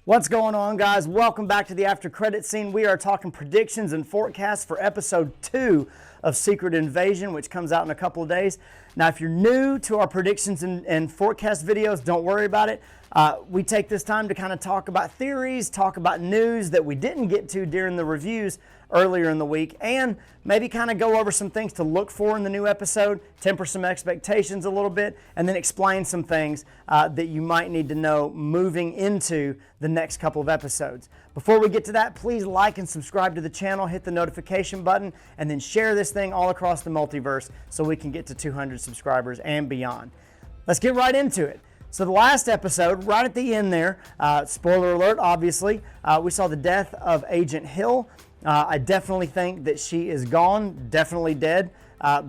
What's going on, guys? Welcome back to the After Credit Scene. We are talking predictions and forecasts for episode 2 of Secret Invasion, which comes out in a couple of days. Now, if you're new to our predictions and forecast videos, don't worry about it. We take this time to kind of talk about theories, talk about news that we didn't get to during the reviews earlier in the week, and maybe kind of go over some things to look for in the new episode, temper some expectations a little bit, and then explain some things that you might need to know moving into the next couple of episodes. Before we get to that, please like and subscribe to the channel, hit the notification button, and then share this thing all across the multiverse so we can get to 200 subscribers and beyond. Let's get right into it. So the last episode, right at the end there, spoiler alert, obviously, we saw the death of Agent Hill. I definitely think that she is gone, definitely dead,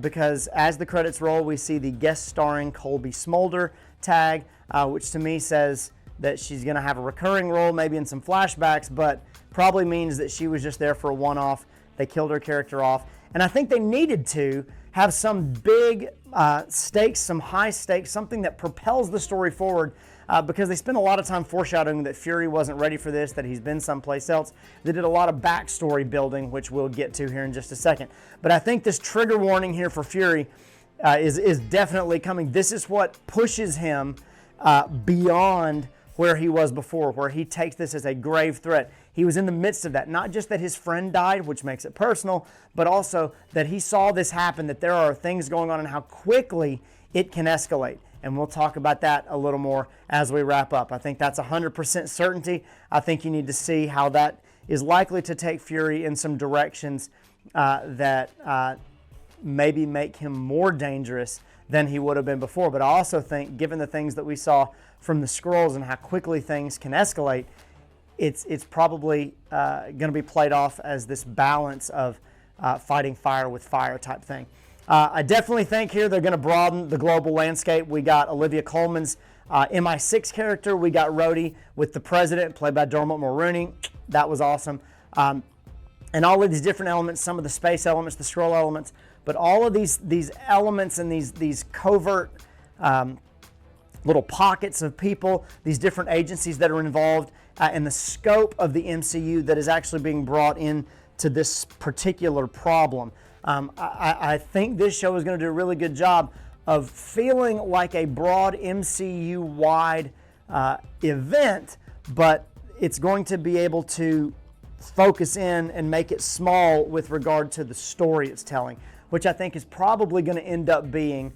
because as the credits roll, we see the guest starring Colby Smolder tag, which to me says that she's going to have a recurring role, maybe in some flashbacks, but probably means that she was just there for a one-off. They killed her character off. And I think they needed to have some big stakes, some high stakes, something that propels the story forward, because they spent a lot of time foreshadowing that Fury wasn't ready for this, that he's been someplace else. They did a lot of backstory building, which we'll get to here in just a second. But I think this trigger warning here for Fury is definitely coming. This is what pushes him beyond where he was before, where he takes this as a grave threat. He was in the midst of that, not just that his friend died, which makes it personal, but also that he saw this happen, that there are things going on and how quickly it can escalate. And we'll talk about that a little more as we wrap up. I think that's 100% certainty. I think you need to see how that is likely to take Fury in some directions that maybe make him more dangerous than he would have been before. But I also think, given the things that we saw from the Skrulls and how quickly things can escalate, it's probably going to be played off as this balance of fighting fire with fire type thing. I definitely think here they're going to broaden the global landscape. We got Olivia Colman's MI6 character. We got Rhodey with the President, played by Dermot Mulroney. That was awesome. And all of these different elements, some of the space elements, the Skrull elements, but all of these elements and these covert little pockets of people, these different agencies that are involved, and the scope of the MCU that is actually being brought in to this particular problem. I think this show is going to do a really good job of feeling like a broad MCU-wide event, but it's going to be able to focus in and make it small with regard to the story it's telling, which I think is probably going to end up being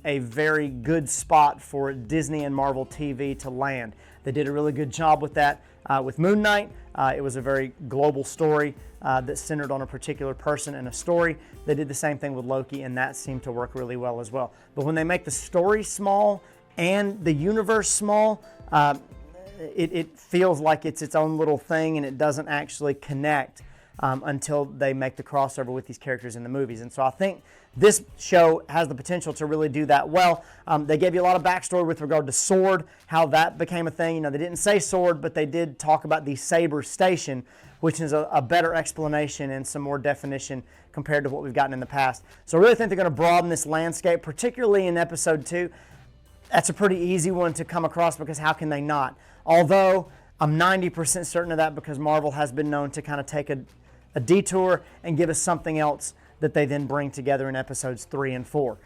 a very good spot for Disney and Marvel TV to land. They did a really good job with that with Moon Knight. It was a very global story that centered on a particular person and a story. They did the same thing with Loki, and that seemed to work really well as well. But when they make the story small and the universe small, it feels like it's its own little thing, and it doesn't actually connect until they make the crossover with these characters in the movies. And so I think this show has the potential to really do that well. They gave you a lot of backstory with regard to S.W.O.R.D., how that became a thing. You know, they didn't say S.W.O.R.D., but they did talk about the Saber Station, which is a better explanation and some more definition compared to what we've gotten in the past. So I really think they're going to broaden this landscape, particularly in episode 2. That's a pretty easy one to come across because how can they not? Although I'm 90% certain of that because Marvel has been known to kind of take a detour and give us something else that they then bring together in episodes 3 and 4.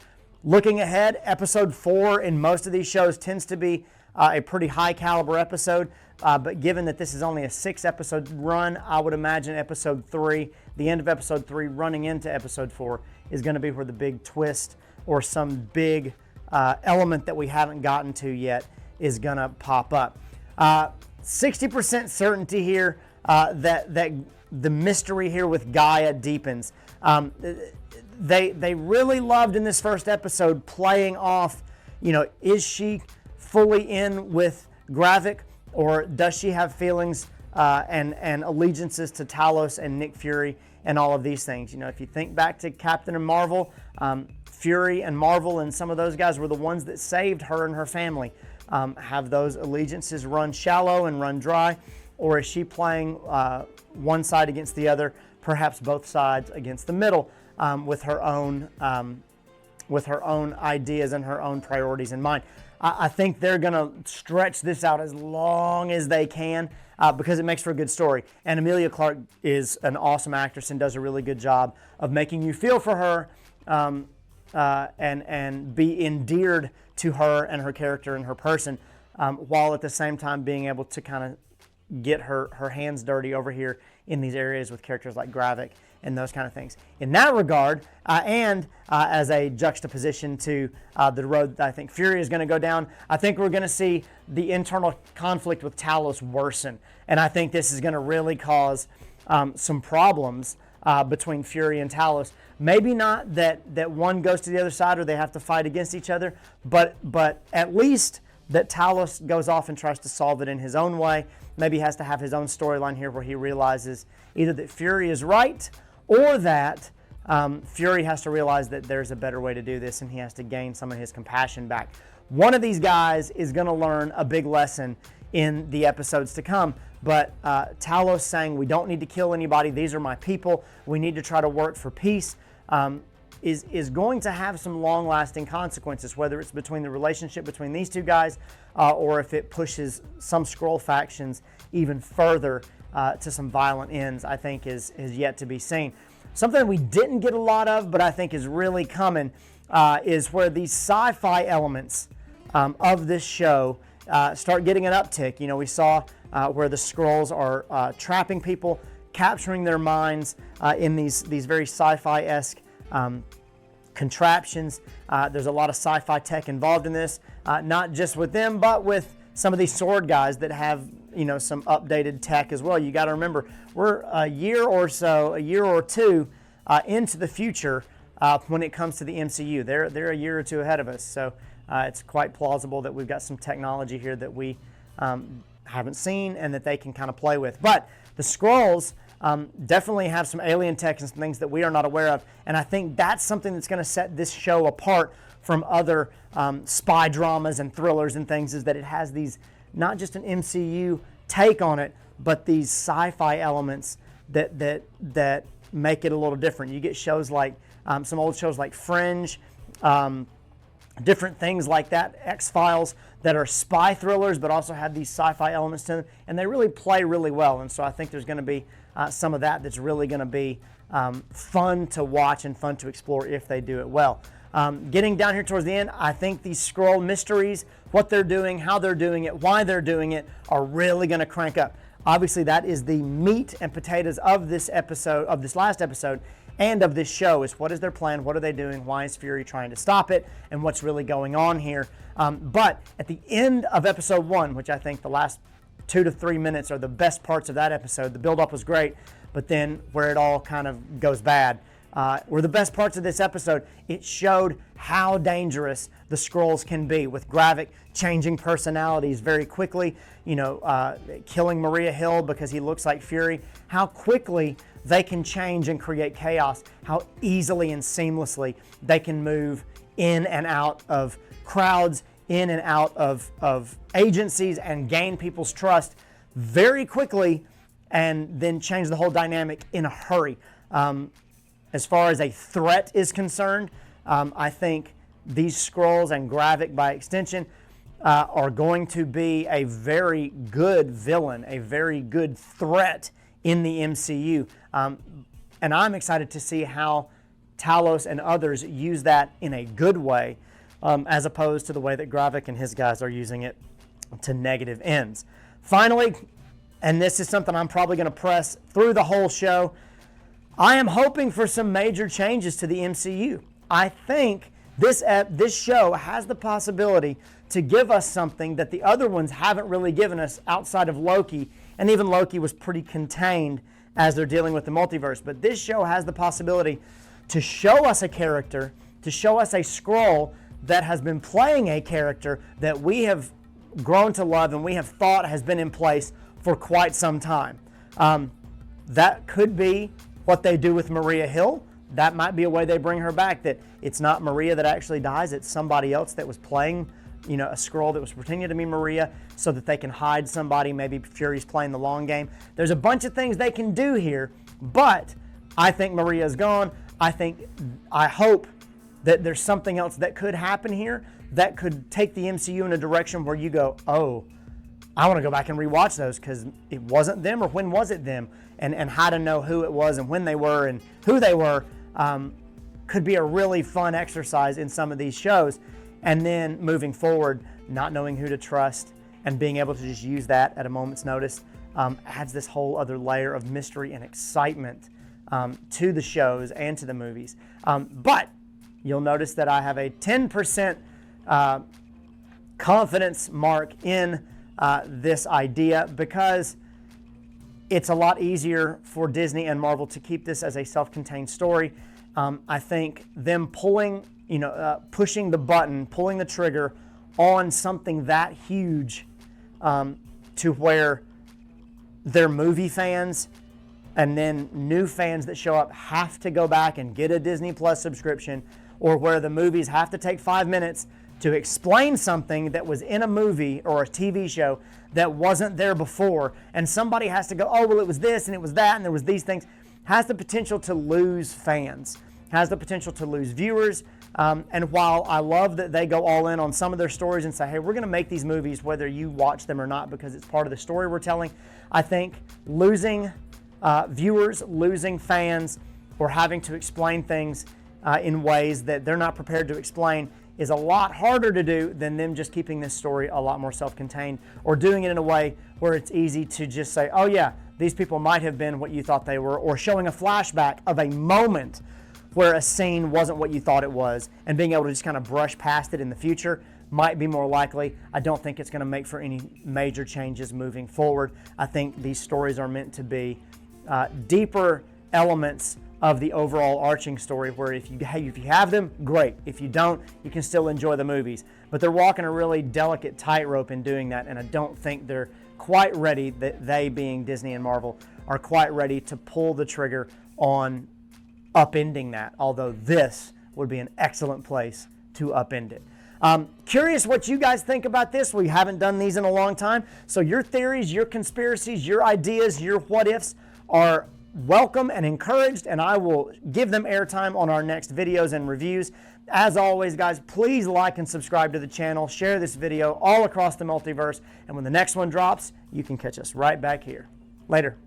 Looking ahead, episode 4 in most of these shows tends to be a pretty high caliber episode, but given that this is only a 6-episode run, I would imagine episode 3, the end of episode 3 running into episode 4 is going to be where the big twist or some big element that we haven't gotten to yet is going to pop up. 60% certainty here that the mystery here with Gaia deepens. They really loved in this first episode playing off, you know, is she fully in with Gravik, or does she have feelings and allegiances to Talos and Nick Fury and all of these things? You know, if you think back to Captain and Marvel, Fury and Marvel and some of those guys were the ones that saved her and her family. Have those allegiances run shallow and run dry, or is she playing one side against the other, perhaps both sides against the middle, with her own ideas and her own priorities in mind? I think they're going to stretch this out as long as they can because it makes for a good story. And Emilia Clarke is an awesome actress and does a really good job of making you feel for her and be endeared to her and her character and her person, while at the same time being able to kind of get her hands dirty over here in these areas with characters like Gravik and those kind of things. In that regard, and as a juxtaposition to the road that I think Fury is going to go down, I think we're going to see the internal conflict with Talos worsen. And I think this is going to really cause some problems between Fury and Talos. Maybe not that one goes to the other side or they have to fight against each other, but at least that Talos goes off and tries to solve it in his own way. Maybe he has to have his own storyline here where he realizes either that Fury is right or that Fury has to realize that there's a better way to do this and he has to gain some of his compassion back. One of these guys is going to learn a big lesson in the episodes to come. But Talos saying, we don't need to kill anybody. These are my people. We need to try to work for peace is going to have some long-lasting consequences, whether it's between the relationship between these two guys or if it pushes some Skrull factions even further to some violent ends, I think is yet to be seen. Something we didn't get a lot of, but I think is really coming, is where these sci-fi elements of this show start getting an uptick. You know, we saw where the Skrulls are trapping people, capturing their minds in these very sci-fi-esque contraptions. There's a lot of sci-fi tech involved in this, not just with them, but with some of these sword guys that have, you know, some updated tech as well. You got to remember, we're a year or two into the future when it comes to the MCU. They're a year or two ahead of us, so it's quite plausible that we've got some technology here that we haven't seen and that they can kind of play with. But the Skrulls definitely have some alien tech and some things that we are not aware of, and I think that's something that's going to set this show apart from other spy dramas and thrillers and things, is that it has these, not just an MCU take on it, but these sci-fi elements that make it a little different. You get shows like some old shows like Fringe, different things like that, X-Files, that are spy thrillers but also have these sci-fi elements to them, and they really play really well. And so I think there's going to be some of that's really going to be fun to watch and fun to explore if they do it well. Getting down here towards the end, I think these Skrull mysteries, what they're doing, how they're doing it, why they're doing it, are really going to crank up. Obviously, that is the meat and potatoes of this episode, of this last episode, and of this show, is what is their plan, what are they doing, why is Fury trying to stop it, and what's really going on here. But at the end of episode 1, which I think the last 2 to 3 minutes are the best parts of that episode, the build-up was great, but then where it all kind of goes bad were the best parts of this episode. It showed how dangerous the Skrulls can be, with Gravik changing personalities very quickly, you know, killing Maria Hill because he looks like Fury, how quickly they can change and create chaos, how easily and seamlessly they can move in and out of crowds, in and out of agencies, and gain people's trust very quickly, and then change the whole dynamic in a hurry. As far as a threat is concerned, I think these Skrulls and Gravik by extension are going to be a very good villain, a very good threat in the MCU. And I'm excited to see how Talos and others use that in a good way, as opposed to the way that Gravik and his guys are using it to negative ends. Finally, and this is something I'm probably going to press through the whole show, I am hoping for some major changes to the MCU. I think this show has the possibility to give us something that the other ones haven't really given us outside of Loki, and even Loki was pretty contained as they're dealing with the multiverse. But this show has the possibility to show us a character, to show us a Skrull that has been playing a character that we have grown to love and we have thought has been in place for quite some time. That could be what they do with Maria Hill. That might be a way they bring her back, that it's not Maria that actually dies, it's somebody else that was playing, you know, a Skrull that was pretending to be Maria so that they can hide somebody. Maybe Fury's playing the long game. There's a bunch of things they can do here, but I think Maria's gone. I hope that there's something else that could happen here that could take the MCU in a direction where you go, oh, I want to go back and rewatch those because it wasn't them, or when was it them, and how to know who it was and when they were and who they were could be a really fun exercise in some of these shows. And then moving forward, not knowing who to trust and being able to just use that at a moment's notice adds this whole other layer of mystery and excitement to the shows and to the movies. But you'll notice that I have a 10% confidence mark in this idea, because it's a lot easier for Disney and Marvel to keep this as a self-contained story. I think them pulling, pushing the button, pulling the trigger on something that huge to where their movie fans and then new fans that show up have to go back and get a Disney Plus subscription, or where the movies have to take 5 minutes to explain something that was in a movie or a TV show that wasn't there before, and somebody has to go, oh, well, it was this and it was that and there was these things, has the potential to lose fans, has the potential to lose viewers. And while I love that they go all in on some of their stories and say, hey, we're going to make these movies whether you watch them or not because it's part of the story we're telling, I think losing viewers, losing fans, or having to explain things in ways that they're not prepared to explain is a lot harder to do than them just keeping this story a lot more self-contained, or doing it in a way where it's easy to just say, oh yeah, these people might have been what you thought they were, or showing a flashback of a moment where a scene wasn't what you thought it was, and being able to just kind of brush past it in the future might be more likely. I don't think it's going to make for any major changes moving forward. I think these stories are meant to be deeper elements of the overall arching story, where if you have them, great. If you don't, you can still enjoy the movies. But they're walking a really delicate tightrope in doing that, and I don't think they're quite ready, that they being Disney and Marvel, are quite ready to pull the trigger on upending that, although this would be an excellent place to upend it. Curious what you guys think about this. We haven't done these in a long time, so your theories, your conspiracies, your ideas, your what-ifs are welcome and encouraged, and I will give them airtime on our next videos and reviews. As always, guys, please like and subscribe to the channel, share this video all across the multiverse, and when the next one drops, you can catch us right back here. Later.